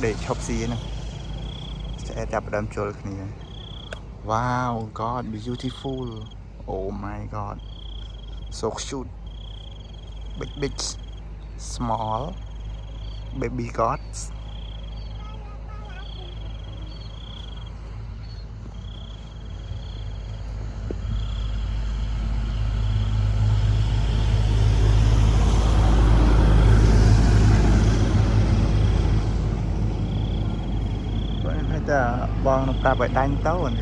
để chọc xí nè sẽ chập đâm trôi kia. Wow, God, beautiful. Oh my God, so cute. Big, small, baby gods. Phải ta bong nó ta phải đánh tấu rồi.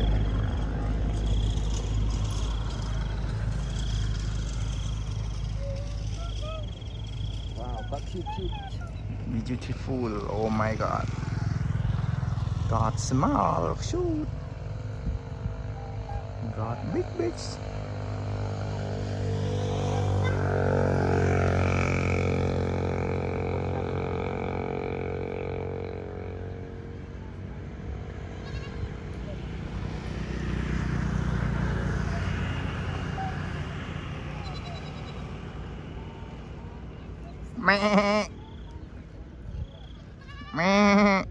Wow, but cute. Beautiful. Oh my God. God small, cute. God big. Mẹ. Mẹ.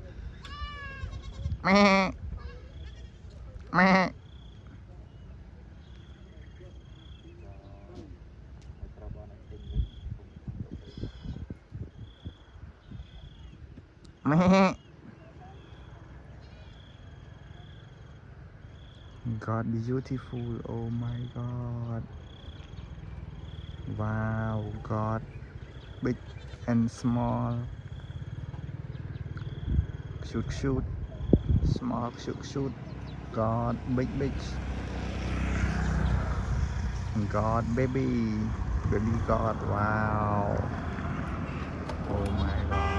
Mẹ. Mẹ. Mẹ. God beautiful. Oh my God. Wow, God big and small. Cute. Small, cute. God big. God baby God. Wow. Oh my God.